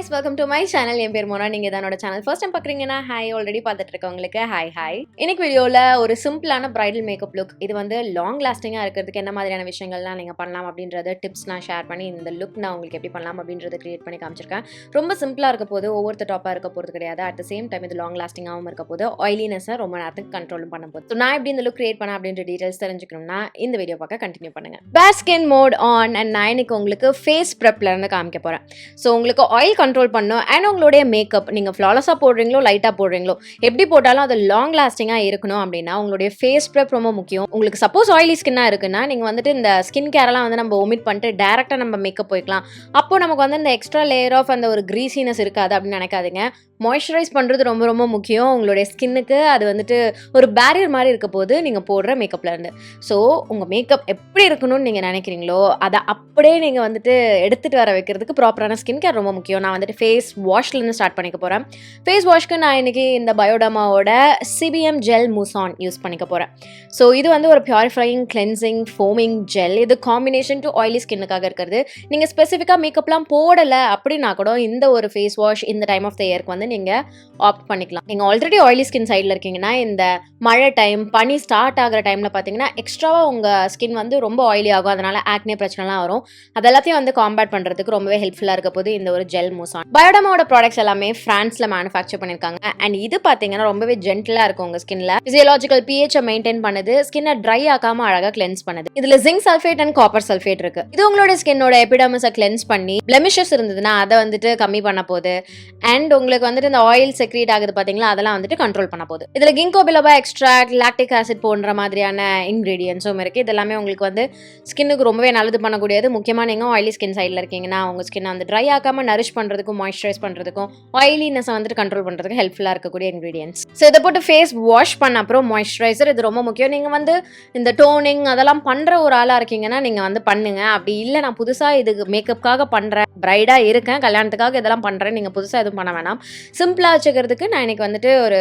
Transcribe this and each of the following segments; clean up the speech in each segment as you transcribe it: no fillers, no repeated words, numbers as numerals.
guys, welcome to my channel. என் பேர் மோனா. நீங்க என்னோட சேனல் ஃபர்ஸ்ட் டைம் பார்க்குறீங்கன்னா ஹாய், ஆல்ரெடி பார்த்துட்டு இருக்கவங்களுக்கு ஹாய். இன்னைக்கு வீடியோவில் ஒரு சிம்பிளான பிரைடல் மேக்கப் லுக், இது வந்து லாங் லாஸ்டிங்காக இருக்கிறதுக்கு என்ன மாதிரியான விஷயங்கள்லாம் நீங்கள் பண்ணலாம் அப்படின்றத டிப்ஸ் நான் ஷேர் பண்ணி இந்த லுக் நான் உங்களுக்கு எப்படி பண்ணலாம் அப்படின்றத கிரியேட் பண்ணி காமிச்சிருக்கேன். ரொம்ப சிம்பிளாக இருக்க போது, ஒவ்வொருத்த டாப்பாக இருக்க போகிறது கிடையாது. அட் த சேம் டைம் இது லாங் லாஸ்டிங்காகவும் இருக்க போது, ஆயிலினஸை ரொம்ப நேரத்துக்கு கண்ட்ரோலும் பண்ண போகுது. ஸோ நான் எப்படி இந்த லுக் கிரியேட் பண்ண அப்படின்ற டீட்டெயில்ஸ் தெரிஞ்சுக்கணும்னா இந்த வீடியோ பார்க்க கண்டினியூ பண்ணுங்க. பேர் ஸ்கின் மோட் ஆன் அண்ட் நான் இன்னைக்கு உங்களுக்கு ஃபேஸ் ப்ரெப்ல இருந்து காமிக்க போகிறேன். ஸோ உங்களுக்கு ஆயில் கண்ட்ரோல் பண்ணும் அண்ட் உங்களுடைய மேக்கப் நீங்கள் ஃப்ளாலஸாக போடுறீங்களோ லைட்டாக போடுறீங்களோ எப்படி போட்டாலும் அது லாங் லாஸ்டிங்காக இருக்கணும் அப்படின்னா உங்களுடைய ஃபேஸ் ப்ரெப் ரொம்ப முக்கியம். உங்களுக்கு சப்போஸ் ஆயிலி ஸ்கின்னாக இருக்குன்னா நீங்கள் வந்துட்டு இந்த ஸ்கின் கேரெல்லாம் வந்து நம்ம ஒமிட் பண்ணிட்டு டேரெக்டாக நம்ம மேக்கப் போய்க்கலாம். அப்போ நமக்கு வந்து இந்த எக்ஸ்ட்ரா லேயர் ஆஃப் அந்த ஒரு க்ரீசினஸ் இருக்காது அப்படின்னு நினைக்காதீங்க. மாய்ஸ்சரைஸ் பண்ணுறது ரொம்ப ரொம்ப முக்கியம். உங்களுடைய ஸ்கின்னுக்கு அது வந்துட்டு ஒரு பேரியர் மாதிரி இருக்க போது நீங்கள் போடுற மேக்கப்லேருந்து. ஸோ உங்கள் மேக்கப் எப்படி இருக்கணும்னு நீங்கள் நினைக்கிறீங்களோ அதை அப்படியே நீங்கள் வந்துட்டு எடுத்துகிட்டு வர வைக்கிறதுக்கு ப்ராப்பரான ஸ்கின் கேர் ரொம்ப முக்கியம். நான் வந்துட்டு ஃபேஸ் வாஷ்லேருந்து ஸ்டார்ட் பண்ணிக்க போகிறேன். ஃபேஸ் வாஷ்க்கு நான் இன்றைக்கி இந்த பயோடர்மாவோட சிபிஎம் ஜெல் மூசான் யூஸ் பண்ணிக்க போகிறேன். ஸோ இது வந்து ஒரு பியூரிஃபையிங், கிளென்சிங், ஃபோமிங் ஜெல். இது காம்பினேஷன் டு ஆயிலி ஸ்கின்னுக்காக இருக்கிறது. நீங்கள் ஸ்பெசிஃபிக்காக மேக்கப்லாம் போடலை அப்படின்னா கூட இந்த ஒரு ஃபேஸ் வாஷ் இந்த டைம் ஆஃப் த இயர்க்கு வந்து நீங்கள் ஆப்ட் பண்ணிக்கலாம். நீங்கள் ஆல்ரெடி ஆயிலி ஸ்கின் சைடில் இருக்கீங்கன்னா இந்த மழை டைம், பனி ஸ்டார்ட் ஆகிற டைமில் பார்த்தீங்கன்னா எக்ஸ்ட்ராவாக உங்கள் ஸ்கின் வந்து ரொம்ப ஆயிலி ஆகும். அதனால் ஆக்னே பிரச்சனைலாம் வரும். அது எல்லாத்தையும் வந்து காம்பேட் பண்ணுறதுக்கு ரொம்பவே ஹெல்ப்ஃபுல்லாக இருக்க போது இந்த ஒரு ஜெல் மூசான். பயோடர்மாவோட ப்ராடக்ட்ஸ் எல்லாமே ஃப்ரான்ஸில் மேனுஃபேக்சர் பண்ணியிருக்காங்க. அண்ட் இது பார்த்தீங்கன்னா ரொம்பவே ஜென்டலாக இருக்கும் உங்கள் ஸ்கின்ல. ஃபிசியலாஜிக்கல் பிஹெச்சை மெயின்டைன் பண்ணுது, ஸ்கின்னை ட்ரை ஆகாமல் அழகாக கிளென்ஸ் பண்ணுது. இதில் zinc sulphate and copper sulphate இருக்கு. இது உங்களோட ஸ்கின்னோட எபிடர்மிஸை கிளென்ஸ் பண்ணி பிளெமிஷஸ் இருந்ததுன்னா அதை வந்துட்டு கம்மி பண்ண போகுது. அண்ட் உங்களுக்கு வந்துட்டு இந்த ஆயில் செக்ரீட் ஆகுது பார்த்தீங்களா, அதெல்லாம் வந்துட்டு கண்ட்ரோல் பண்ண போகுது. இதில் கிங்கோ பிலோபா எக்ஸ்ட்ராக்ட், லாக்டிக் ஆசிட் போன்ற மாதிரியான இன்கிரீடியன்ஸும் இருக்குது. இதெல்லாமே உங்களுக்கு வந்து ஸ்கின்னுக்கு ரொம்பவே நல்லது பண்ணக்கூடியது. முக்கியமாக நீங்கள் ஆயிலி ஸ்கின் சைடில் இருக்கீங்கன்னா உங்கள் ஸ்கின்னை வந்து ட்ரை ஆகாமல் நரிஷ் பண்ணுறதுக்கும், மாய்ஸ்சரைஸ் பண்ணுறதுக்கும், ஆயிலினஸை வந்துட்டு கண்ட்ரோல் பண்ணுறதுக்கு ஹெல்ப்ஃபுல்லாக இருக்கக்கூடிய இன்கிரீடியன்ஸ். ஸோ இதை போட்டு ஃபேஸ் வாஷ் பண்ண அப்புறம் மாய்ஸ்சரைசர், இது ரொம்ப முக்கியம். நீங்கள் வந்து இந்த டோனிங் அதெல்லாம் பண்ணுற ஒரு ஆளாக இருக்கீங்கன்னா நீங்கள் வந்து பண்ணுங்க. அப்படி இல்லை நான் புதுசாக இது மேக்கப்புக்காக பண்ணுறேன், பிரைடாக இருக்கேன், கல்யாணத்துக்காக இதெல்லாம் பண்ணுறேன், நீங்கள் புதுசாக எதுவும் பண்ண வேணாம். சிம்பிளாக வச்சுக்கிறதுக்கு நான் இன்னைக்கு வந்துட்டு ஒரு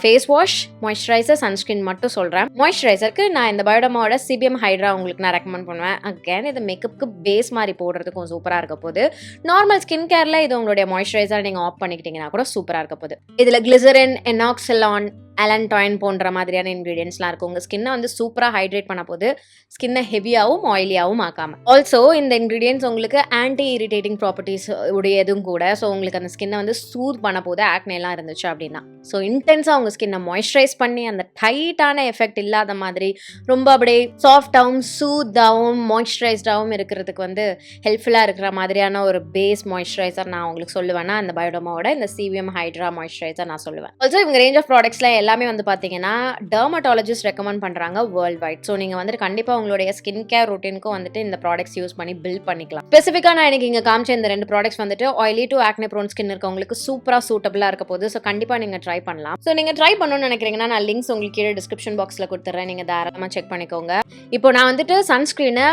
ஃபேஸ் வாஷ், மாய்ஸ்சரைசர், சன்ஸ்கிரீன் மட்டும் சொல்கிறேன். மாய்ஸ்சரைசருக்கு நான் இந்த பயோடர்மாவோட சிபிஎம் ஹைட்ரா உங்களுக்கு நான் ரெக்கமெண்ட் பண்ணுவேன். அகேன் இது மேக்கப்புக்கு பேஸ் மாதிரி போடுறதுக்கும் சூப்பராக இருக்க போது. நார்மல் ஸ்கின் கேரில் இது உங்களுடைய மாய்ஸ்சரைசர் நீங்கள் ஆஃப் பண்ணிக்கிட்டீங்கன்னா கூட சூப்பராக இருக்க போது. இதில் கிளிசரின், எனாக்சிலான், அலன்டாயின் போன்ற மாதிரியான இன்கிரீடியன்ஸ்லாம் இருக்கும். உங்கள் ஸ்கின்னை வந்து சூப்பராக ஹைட்ரேட் பண்ண போது, ஸ்கின்னை ஹெவியாகவும் ஆயிலியாகவும் ஆக்காமல். ஆல்சோ இந்த இன்கிரீடியன்ஸ் உங்களுக்கு ஆன்டி இரிட்டேட்டிங் ப்ராப்பர்ட்டிஸ் உடையதும் கூட. ஸோ உங்களுக்கு அந்த ஸ்கின்னை வந்து சூத் பண்ண போது ஆக்னேலாம் இருந்துச்சு அப்படின்னா. ஸோ இன்டென்ஸாக உங்கள் ஸ்கின்னை மாய்ஸ்சரைஸ் பண்ணி அந்த டைட்டான எஃபெக்ட் இல்லாத மாதிரி ரொம்ப அப்படியே சாஃப்டாகவும் சூத்தாகவும் மாய்ஸ்சரைஸ்டாகவும் இருக்கிறதுக்கு வந்து ஹெல்ப்ஃபுல்லாக இருக்கிற மாதிரியான ஒரு பேஸ் மாய்ஸ்சரைசர் நான் உங்களுக்கு சொல்லுவேன்னா அந்த பயோடர்மாவோட இந்த சிவிஎம் ஹைட்ரா மாய்ஸ்சரைசர் நான் சொல்லுவேன். ஆல்சோ இவங்க ரேஞ்ச் ஆஃப் ப்ராடக்ட்ஸ்ல எல்லாமே வந்து பார்த்தீங்கன்னா டெர்மட்டாலஜிஸ்ட் ரெக்கமெண்ட் பண்ணுறாங்க வேர்ல்ட் வைட். ஸோ நீங்கள் வந்துட்டு கண்டிப்பாக உங்களுடைய ஸ்கின் கேர் ரொட்டீனுக்கும் வந்துட்டு இந்த ப்ராடக்ட்ஸ் யூஸ் பண்ணி பில்ட் பண்ணிக்கலாம். ஸ்பெசிஃபிக்காக நான் எனக்கு இங்கே காமிச்ச இந்த 2 ப்ராடக்ட்ஸ் வந்துட்டு oily to acne prone skin இருக்கவங்களுக்கு சூப்பராக சூட்டபிளாக இருக்க போது. ஸோ கண்டிப்பாக நீங்கள் ட்ரை பண்ணலாம். ஸோ நீங்கள் ட்ரை பண்ணணும்னு நினைக்கிறீங்கன்னா நான் லிங்க்ஸ் உங்களுக்கு கீழே டிஸ்கிரிப்ஷன் பாக்ஸில் கொடுத்துட்றேன், நீங்கள் தாராளமாக செக் பண்ணிக்கோங்க. இப்போ நான் வந்துட்டு சன்ஸ்க்ரீனை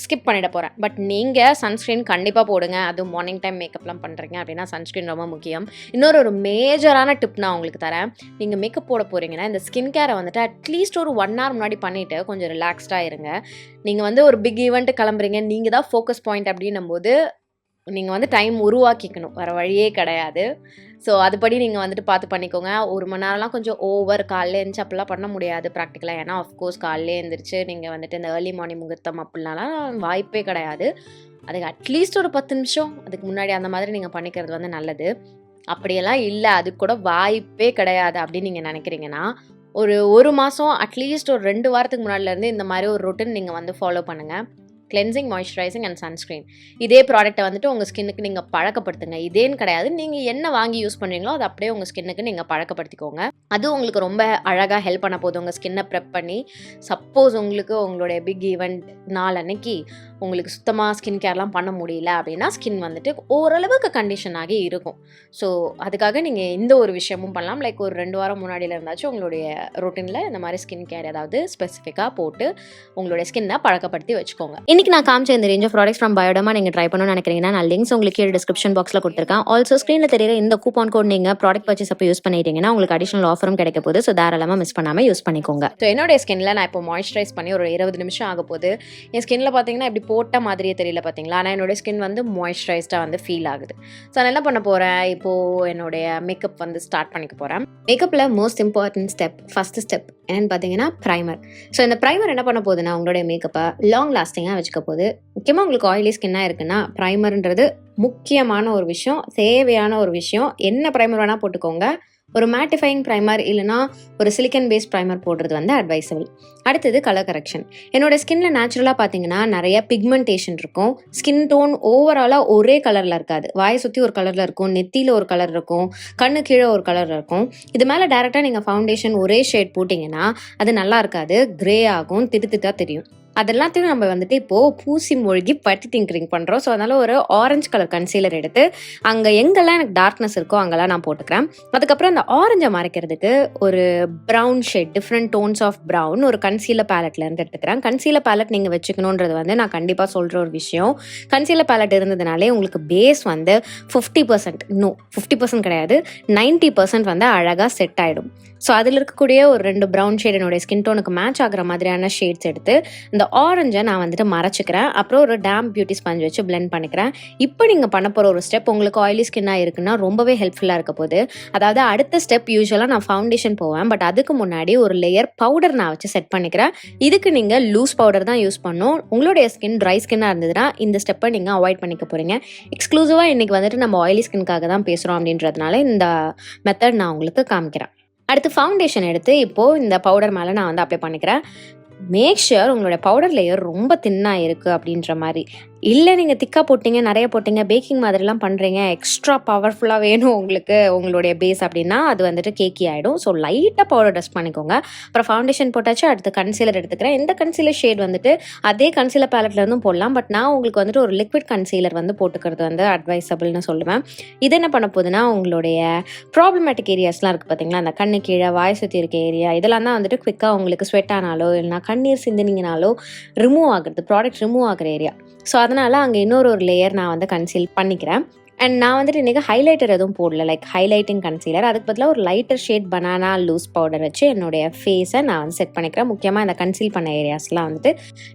ஸ்கிப் பண்ணிட போகிறேன். பட் நீங்கள் சன்ஸ்க்ரீன் கண்டிப்பாக போடுங்க. அதுவும் மார்னிங் டைம் மேக்கப்லாம் பண்ணுறீங்க அப்படின்னா சன்ஸ்க்ரீன் ரொம்ப முக்கியம். இன்னொரு மேஜரான டிப் நான் உங்களுக்கு தரேன். நீங்கள் மேக்கப் போட போகிறீங்கன்னா இந்த ஸ்கின் கேரை வந்துட்டு அட்லீஸ்ட் ஒரு 1 hour முன்னாடி பண்ணிவிட்டு கொஞ்சம் ரிலாக்ஸ்டாக இருங்க. நீங்கள் வந்து ஒரு பிக் ஈவெண்ட் கிளம்புறீங்க, நீங்கள் தான் ஃபோக்கஸ் பாயிண்ட் அப்படின்னும் போது நீங்கள் வந்து டைம் உருவாக்கிக்கணும், வேறு வழியே கிடையாது. ஸோ அதுபடி நீங்கள் வந்துட்டு பார்த்து பண்ணிக்கோங்க. 1 மணி நேரம்லாம் கொஞ்சம் ஓவர். காலையில் எழுந்துச்சு அப்படிலாம் பண்ண முடியாது ப்ராக்டிக்கலாக. ஏன்னா ஆஃப்கோர்ஸ் காலையில் எழுந்திரிச்சு நீங்கள் வந்துட்டு இந்த ஏர்லி மார்னிங் முகூர்த்தம் அப்படின்னாலாம் வாய்ப்பே கிடையாது. அதுக்கு அட்லீஸ்ட் ஒரு 10 நிமிஷம் அதுக்கு முன்னாடி அந்த மாதிரி நீங்கள் பண்ணிக்கிறது வந்து நல்லது. அப்படியெல்லாம் இல்லை, அதுக்கு கூட வாய்ப்பே கிடையாது அப்படின்னு நீங்கள் நினைக்கிறீங்கன்னா ஒரு மாதம் அட்லீஸ்ட் ஒரு 2 வாரத்துக்கு முன்னாடிலேருந்து இந்த மாதிரி ஒரு ரொட்டீன் நீங்கள் வந்து ஃபாலோ பண்ணுங்கள். Cleansing, moisturising and sunscreen. இதே ப்ராடக்ட்டை வந்துட்டு உங்கள் ஸ்கின்னுக்கு நீங்கள் பழக்கப்படுத்துங்க. இதேன்னு கிடையாது, நீங்கள் என்ன வாங்கி யூஸ் பண்ணுறீங்களோ அது அப்படியே உங்கள் ஸ்கின்னுக்கு நீங்கள் பழக்கப்படுத்திக்கோங்க. அது உங்களுக்கு ரொம்ப அழகாக ஹெல்ப் பண்ண போகுது உங்கள் ஸ்கின்னை ப்ரெப் பண்ணி. சப்போஸ் உங்களுக்கு உங்களுடைய பிக் ஈவெண்ட் நாள் அன்னைக்கு உங்களுக்கு சுத்தமாக ஸ்கின் கேர்லாம் பண்ண முடியல அப்படின்னா ஸ்கின் வந்துட்டு ஓரளவுக்கு கண்டிஷன் ஆகி இருக்கும். ஸோ அதுக்காக நீங்கள் இந்த ஒரு விஷயமும் பண்ணலாம். லைக் ஒரு 2 வாரம் முன்னாடியில் இருந்தாச்சும் உங்களுடைய ரொட்டீனில் இந்த மாதிரி ஸ்கின் கேர் ஏதாவது ஸ்பெசிஃபிக்காக போட்டு உங்களுடைய ஸ்கின்னை பழக்கப்படுத்தி வச்சுக்கோங்க. இன்னைக்கு நான் காமிச்ச இந்த ரேஞ்ச் ஆஃப் ப்ராடக்ட்ஸ் ஃப்ரம் பயோடமா நீங்கள் ட்ரை பண்ணணும்னு நினைக்கிறீங்கன்னா நான் லிங்க்ஸ் உங்களுக்கு கீழே டிஸ்கிரிப்ஷன் பாக்ஸில் கொடுத்துருக்கேன். ஆல்சோ ஸ்க்ரீனில் தெரியுற இந்த கூப்பான் கோட் நீங்கள் ப்ராடக்ட் பர்ச்சேஸ் அப்போ யூஸ் பண்ணிட்டீங்கன்னா உங்களுக்கு அடிஷனல் ஆஃபரும் கிடைக்க போகுது. ஸோ தாராளமாக மிஸ் பண்ணாமல் யூஸ் பண்ணிக்கோங்க. ஸோ என்னோட ஸ்கின்ல நான் இப்போ மாய்ஸ்சரைஸ் பண்ணி ஒரு 20 நிமிஷம் ஆக போகுது. என் ஸ்கின்ல பார்த்தீங்கன்னா இப்படி போட்ட மாதிரியே தெரியல பார்த்தீங்களா, ஆனால் என்னோட ஸ்கின் வந்து மாய்ஸ்சரைஸ்டாக வந்து ஃபீல் ஆகுது. ஸோ நான் என்ன பண்ண போகிறேன், இப்போது என்னுடைய மேக்கப் வந்து ஸ்டார்ட் பண்ணிக்க போகிறேன். மேக்கப்பில் most important step, first step என்னென்னு பார்த்தீங்கன்னா ப்ரைமர். ஸோ இந்த ப்ரைமர் என்ன பண்ண போகுதுன்னா உங்களுடைய மேக்கப்பை லாங் லாஸ்டிங்காக வச்சுக்க போகுது. முக்கியமாக உங்களுக்கு ஆயிலி ஸ்கின்னாக இருக்குன்னா ப்ரைமர்ன்றது முக்கியமான ஒரு விஷயம், தேவையான ஒரு விஷயம். என்ன ப்ரைமர் வேணால் போட்டுக்கோங்க. ஒரு மேட்டிஃபையிங் ப்ரைமர் இல்லைனா ஒரு சிலிக்கன் பேஸ்ட் ப்ரைமர் போடுறது வந்து அட்வைசபிள். அடுத்தது கலர் கரெக்ஷன். என்னோட ஸ்கின்ல நேச்சுரலாக பார்த்தீங்கன்னா நிறைய பிக்மெண்டேஷன் இருக்கும். ஸ்கின் டோன் ஓவராலாக ஒரே கலரில் இருக்காது. வாயை சுற்றி ஒரு கலரில் இருக்கும், நெத்தியில் ஒரு கலர் இருக்கும், கண்ணு கீழே ஒரு கலரில் இருக்கும். இது மேலே டேரெக்டாக நீங்கள் ஃபவுண்டேஷன் ஒரே ஷேட் போட்டிங்கன்னா அது நல்லா இருக்காது, க்ரே ஆகும், திட்டு தெரியும். அதெல்லாத்தையும் நம்ம வந்துட்டு இப்போது பூசி மூழ்கி பட்டி திங்கரிங் பண்ணுறோம். ஸோ அதனால் ஒரு ஆரஞ்சு கலர் கன்சீலர் எடுத்து அங்கே எங்கெல்லாம் எனக்கு டார்க்னஸ் இருக்கோ அங்கெல்லாம் நான் போட்டுக்கிறேன். அதுக்கப்புறம் அந்த ஆரஞ்சை மறைக்கிறதுக்கு ஒரு brown shade, different tones of brown ஒரு கன்சீலர் பேலட்லேருந்து எடுத்துக்கிறேன். கன்சீலர் பேலட் நீங்கள் வச்சுக்கணுன்றது வந்து நான் கண்டிப்பாக சொல்கிற ஒரு விஷயம். கன்சீலர் பேலட் இருந்ததுனாலே உங்களுக்கு பேஸ் வந்து 50% கிடையாது, 90% வந்து அழகாக செட் ஆகிடும். ஸோ அதில் இருக்கக்கூடிய ஒரு 2 ப்ரௌன் ஷேட் என்னுடைய ஸ்கின் டோனுக்கு மேட்ச் ஆகிற மாதிரியான ஷேட்ஸ் எடுத்து இந்த ஆரஞ்சை நான் வந்துட்டு மறைச்சிக்கிறேன். அப்புறம் ஒரு டேம் பியூட்டி ஸ்பஞ்ச் வச்சு பிளெண்ட் பண்ணிக்கிறேன். இப்போ நீங்கள் பண்ண போகிற ஒரு ஸ்டெப் உங்களுக்கு ஆயிலி ஸ்கின்னாக இருக்குன்னா ரொம்பவே ஹெல்ப்ஃபுல்லாக இருக்க போகுது. அதாவது அடுத்த ஸ்டெப் யூஸ்வலாக நான் ஃபவுண்டேஷன் போவேன், பட் அதுக்கு முன்னாடி ஒரு லேயர் பவுடர் நான் வச்சு செட் பண்ணிக்கிறேன். இதுக்கு நீங்கள் லூஸ் பவுடர் தான் யூஸ் பண்ணணும். உங்களுடைய ஸ்கின் ட்ரை ஸ்கின்னாக இருந்ததுன்னா இந்த ஸ்டெப்பை நீங்கள் அவாய்ட் பண்ணிக்க போகிறீங்க. எக்ஸ்க்ளூசிவாக இன்றைக்கி வந்துட்டு நம்ம ஆயிலி ஸ்கின்காக தான் பேசுகிறோம் அப்படின்றதுனால இந்த மெத்தட் நான் உங்களுக்கு காமிக்கிறேன். அடுத்து ஃபவுண்டேஷன் எடுத்து இப்போது இந்த பவுடர் மேலே நான் வந்து அப்ளை பண்ணிக்கிறேன். மேக் ஷுர் உங்களோட பவுடர் லேயர் ரொம்ப தின்னாக இருக்குது அப்படின்ற மாதிரி. இல்லை நீங்கள் திக்காக போட்டிங்க, நிறைய போட்டிங்க, பேக்கிங் மாதிரிலாம் பண்ணுறீங்க, எக்ஸ்ட்ரா பவர்ஃபுல்லாக வேணும் உங்களுக்கு உங்களுடைய பேஸ் அப்படின்னா அது வந்துட்டு கேக்கி ஆகிடும். ஸோ லைட்டாக பவுடர் டஸ்ட் பண்ணிக்கோங்க. அப்புறம் ஃபவுண்டேஷன் போட்டாச்சு. அடுத்து கன்சீலர் எடுத்துக்கிறேன். இந்த கன்சீலர் ஷேட் வந்துட்டு அதே கன்சீலர் பேலட்லேருந்தும் போடலாம், பட் நான் உங்களுக்கு வந்துட்டு ஒரு லிக்விட் கன்சீலர் வந்து போட்டுக்கிறது வந்து அட்வைசபிள்னு சொல்லுவேன். இது என்ன பண்ண போகுதுன்னா உங்களுடைய ப்ராப்ளமேட்டிக் ஏரியாஸ்லாம் இருக்குது பார்த்தீங்களா, அந்த கண்ணு கீழே வாய் சுற்றி இருக்க ஏரியா, இதெல்லாம் தான் வந்துட்டு குவிக்காக உங்களுக்கு ஸ்வெட் ஆனாலோ இல்லைனா கண்ணீர் சிந்தினீங்கனாலோ ரிமூவ் ஆகுறது, ப்ராடக்ட் ரிமூவ் ஆகிற ஏரியா. ஸோ அதனால் அங்கே இன்னொரு லேயர் நான் வந்து கன்சீல் பண்ணிக்கிறேன். அண்ட் நான் வந்துட்டு இன்றைக்கி ஹைலைட்டர் எதுவும் போடல, லைக் ஹைலைட்டிங் கன்சீலர். அதுக்கு பதிலாக ஒரு lighter shade banana loose powder வச்சு என்னுடைய ஃபேஸை நான் வந்து செட் பண்ணிக்கிறேன். முக்கியமாக இந்த கன்சீல் பண்ண ஏரியாஸ்லாம் வந்துட்டு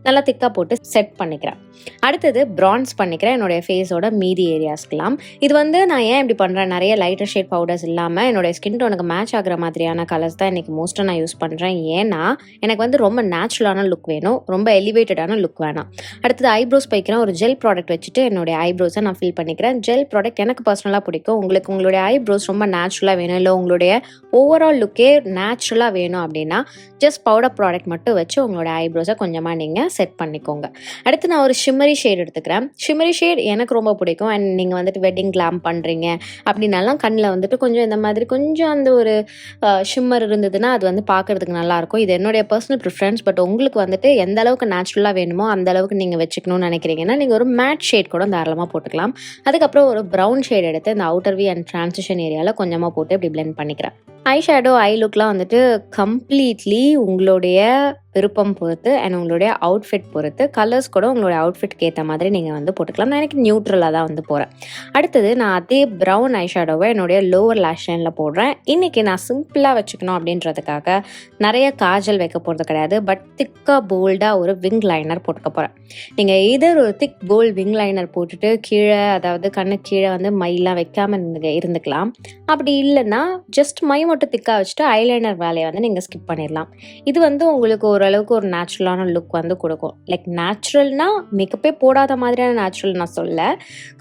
நல்லா திக்காக போட்டு செட் பண்ணிக்கிறேன். அடுத்தது ப்ரான்ஸ் பண்ணிக்கிறேன் என்னுடைய ஃபேஸோட மீதி ஏரியாஸ்க்கெலாம். இது வந்து நான் ஏன் இப்படி பண்ணுறேன், நிறைய லைட்டர் ஷேட் பவுடர்ஸ் இல்லாமல் என்னுடைய ஸ்கின் டோனுக்கு மேட்ச் ஆகிற மாதிரியான கலர்ஸ் தான் இன்றைக்கி மோஸ்ட்டாக நான் யூஸ் பண்ணுறேன். ஏன்னா எனக்கு வந்து ரொம்ப நேச்சுரலான லுக் வேணும், ரொம்ப எலிவேட்டடான லுக் வேணாம். அடுத்தது ஐப்ரோஸ் வைக்கிறேன். ஒரு ஜெல் ப்ராடக்ட் வச்சுட்டு என்னுடைய ஐப்ரோஸை நான் ஃபில் பண்ணிக்கிறேன். ஜெல் ப்ராடக்ட் எனக்கு பர்சனலாக பிடிக்கும். உங்களுக்கு உங்களுடைய ஐப்ரோஸ் ரொம்ப நேச்சுரலாக வேணும், இல்லை உங்களுடைய ஓவரால் லுக்கே நேச்சுரலாக வேணும் அப்படின்னா ஜஸ்ட் பவுடர் ப்ராடக்ட் மட்டும் வச்சு உங்களோட ஐப்ரோஸை கொஞ்சமாக நீங்கள் செட் பண்ணிக்கோங்க. அடுத்து நான் ஒரு ஷிம்மரி ஷேட் எடுத்துக்கிறேன். ஷிம்மரி ஷேட் எனக்கு ரொம்ப பிடிக்கும். அண்ட் நீங்கள் வந்துட்டு வெட்டிங் கிளாம் பண்ணுறீங்க அப்படின்னாலாம் கண்ணில் வந்துட்டு கொஞ்சம் இந்த மாதிரி கொஞ்சம் அந்த ஒரு ஷிம்மர் இருந்ததுன்னா அது வந்து பார்க்குறதுக்கு நல்லாயிருக்கும். இது என்னுடைய பர்சனல் ப்ரிஃபரன்ஸ். பட் உங்களுக்கு வந்துட்டு எந்த அளவுக்கு நேச்சுரலாக வேணுமோ அந்த அளவுக்கு நீங்கள் வச்சுக்கணும்னு நினைக்கிறீங்கன்னா நீங்கள் ஒரு மேட் ஷேட் கூட தாராளமாக போட்டுக்கலாம். அதுக்கப்புறம் ஒரு ப்ரௌன் ஷேட் எடுத்து இந்த அவுட்டர் வி அண்ட் ட்ரான்சிஷன் ஏரியாவில் கொஞ்சமாக போட்டு இப்படி பிளெண்ட் பண்ணிக்கிறேன். ஐ ஷேடோ ஐ லுக்லாம் வந்துட்டு கம்ப்ளீட்லி உங்களுடைய விருப்பம் பொறுத்து அண்ட் உங்களுடைய அவுட்ஃபிட் பொறுத்து, கலர்ஸ் கூட உங்களுடைய அவுட்ஃபிட்க்கு ஏற்ற மாதிரி நீங்கள் வந்து போட்டுக்கலாம். நான் எனக்கு நியூட்ரலாக தான் வந்து போகிறேன். அடுத்தது நான் அதே ப்ரௌன் ஐ ஷேடோவை என்னுடைய லோவர் லேஷ் லைனில் போடுறேன். இன்றைக்கி நான் சிம்பிளாக வச்சுக்கணும் அப்படின்றதுக்காக நிறைய காஜல் வைக்க போகிறது கிடையாது, பட் திக்காக போல்டாக ஒரு விங் லைனர் போட்டுக்க போகிறேன். நீங்கள் எதர் ஒரு திக் போல்ட் விங் லைனர் போட்டுட்டு கீழே, அதாவது கண்ணு கீழே வந்து மைலாம் வைக்காமல் இருந்துக்கலாம். அப்படி இல்லைன்னா ஜஸ்ட் மை மட்டும் திக்காக வச்சுட்டு ஐலைனர் வேலையை வந்து நீங்கள் ஸ்கிப் பண்ணிடலாம். இது வந்து உங்களுக்கு ஓரளவுக்கு ஒரு நேச்சுரலான லுக் வந்து கொடுக்கும். லைக் நேச்சுரல்னா மேக்கப்பே போடாத மாதிரியான நேச்சுரல் நான் சொல்ல,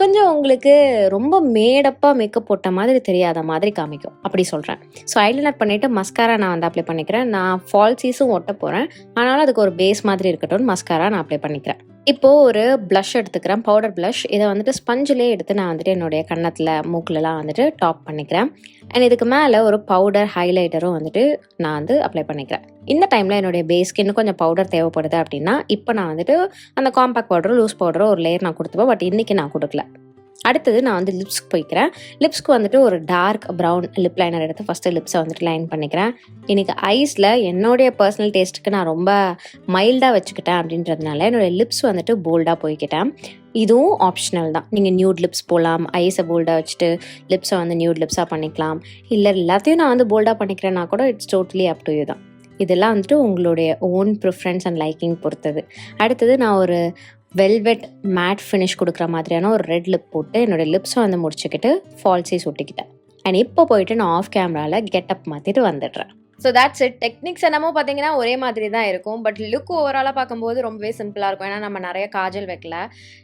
கொஞ்சம் உங்களுக்கு ரொம்ப மேடப்பாக மேக்கப் போட்ட மாதிரி தெரியாத மாதிரி காமிக்கும், அப்படி சொல்கிறேன். ஸோ ஐலைனர் பண்ணிவிட்டு மஸ்காரா நான் வந்து அப்ளை பண்ணிக்கிறேன். நான் ஃபால்சீஸும் ஒட்ட போகிறேன், ஆனாலும் அதுக்கு ஒரு பேஸ் மாதிரி இருக்கட்டும் மஸ்காரா நான் அப்ளை பண்ணிக்கிறேன். இப்போது ஒரு ப்ளஷ் எடுத்துக்கிறேன், பவுடர் ப்ளஷ். இதை வந்துட்டு ஸ்பஞ்சிலே எடுத்து நான் வந்துட்டு என்னுடைய கன்னத்தில் மூக்கிலலாம் வந்துட்டு டாப் பண்ணிக்கிறேன். அண்ட் இதுக்கு மேலே ஒரு பவுடர் ஹைலைட்டரும் வந்துட்டு நான் வந்து அப்ளை பண்ணிக்கிறேன். இந்த டைமில் என்னுடைய பேஸ்க்கு இன்னும் கொஞ்சம் பவுடர் தேவைப்படுது அப்படின்னா இப்போ நான் வந்துட்டு அந்த காம்பேக்ட் பவுடரோ லூஸ் பவுடரோ ஒரு லேயர் நான் கொடுத்துப்பேன். பட் இன்றைக்கி நான் கொடுக்கல. அடுத்தது நான் வந்து லிப்ஸ்க்கு போய்க்கிறேன். லிப்ஸ்க்கு வந்துட்டு ஒரு டார்க் ப்ரௌன் லிப் லைனர் எடுத்து ஃபஸ்ட்டு லிப்ஸை வந்துட்டு லைன் பண்ணிக்கிறேன். இன்றைக்கி ஐஸில் என்னுடைய பர்சனல் டேஸ்ட்டுக்கு நான் ரொம்ப மைல்டாக வச்சுக்கிட்டேன் அப்படின்றதுனால என்னோடய லிப்ஸ் வந்துட்டு போல்டாக போய்க்கிட்டேன். இதுவும் ஆப்ஷனல் தான். நீங்கள் நியூட் லிப்ஸ் போகலாம், ஐஸை போல்டாக வச்சுட்டு லிப்ஸை வந்து நியூட் லிப்ஸாக பண்ணிக்கலாம். இல்லை எல்லாத்தையும் நான் வந்து போல்டாக பண்ணிக்கிறேன்னா கூட it's totally up to you தான். இதெல்லாம் வந்துட்டு உங்களுடைய ஓன் ப்ரிஃபரன்ஸ் அண்ட் லைக்கிங் பொறுத்தது. அடுத்தது நான் ஒரு வெல்வெட் மேட் ஃபினிஷ் கொடுக்குற மாதிரியான ஒரு ரெட் லிப் போட்டு என்னோடய லிப்ஸை வந்து முடிச்சுக்கிட்டு ஃபால்ஸைஸ் ஒட்டிக்கிட்டேன். அண்ட் இப்போ போயிட்டு நான் ஆஃப் கேமராவில் கெட்டப் மாற்றிட்டு வந்துடுறேன். So that's it. டெக்னிக்ஸ் என்னமோ பார்த்தீங்கன்னா ஒரே மாதிரி தான் இருக்கும். பட் லுக் ஓவராலாக பார்க்கும்போது ரொம்பவே சிம்பிளாக இருக்கும். ஏன்னா நம்ம நிறைய காஜல் வைக்கல.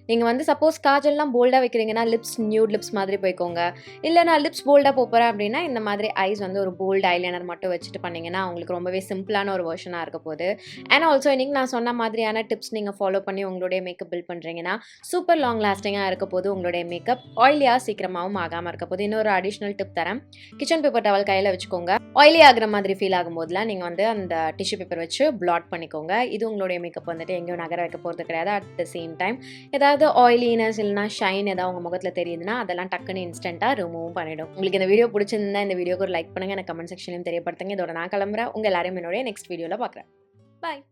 நீங்கள் வந்து சப்போஸ் காஜல்லாம் போல்டாக வைக்கிறீங்கன்னா லிப்ஸ் நியூட் லிப்ஸ் மாதிரி போய்க்கோங்க. இல்லை நான் லிப்ஸ் போல்டாக போகிறேன் அப்படின்னா இந்த மாதிரி ஐஸ் வந்து ஒரு போல்டு ஐலைனர் மட்டும் வச்சுட்டு பண்ணிங்கன்னா உங்களுக்கு ரொம்பவே சிம்பிளான ஒரு வெர்ஷனாக இருக்க போகுது. அண்ட் ஆல்சோ இன்றைக்கி நான் சொன்ன மாதிரியான டிப்ஸ் நீங்கள் ஃபாலோ பண்ணி உங்களுடைய மேக்கப் பில்ட் பண்ணுறீங்கன்னா சூப்பர் லாங் லாஸ்டிங்காக இருக்க போது. உங்களுடைய மேக்கப் ஆயிலியாக சீக்கிரமாகவும் ஆகாமல் இருக்க போது. இன்னொரு அடிஷ்னல் டிப் தரேன். கிச்சன் பேப்பர் டவல் கையில் வச்சுக்கோங்க. ஆயிலி ஆகிற மாதிரி ஃபீல் ஆகும்போதுலாம் நீங்கள் வந்து அந்த டிஷ்யூ பேப்பர் வச்சு பிளாட் பண்ணிக்கோங்க. இது உங்களுடைய மேக்கப் வந்துட்டு எங்கேயும் நகர வைக்க போகிறது கிடையாது. அட் த சேம் டைம் ஏதாவது ஆயிலினஸ் இல்லைனா ஷைன் ஏதாவது உங்கள் முகத்தில் தெரியுதுன்னா அதெல்லாம் டக்குன்னு இன்ஸ்டண்ட்டாக ரிமூவ் பண்ணிடும். உங்களுக்கு இந்த வீடியோ பிடிச்சிருந்தா இந்த வீடியோக்கு ஒரு லைக் பண்ணுங்கள். எனக்கு கமெண்ட் செக்ஷன்லையும் தெரியப்படுத்துங்க. இதோட நான் கிளம்புறேன். உங்கள் எல்லாரையும் என்னுடைய நெக்ஸ்ட் வீடியோவில் பார்க்குறேன். பாய்.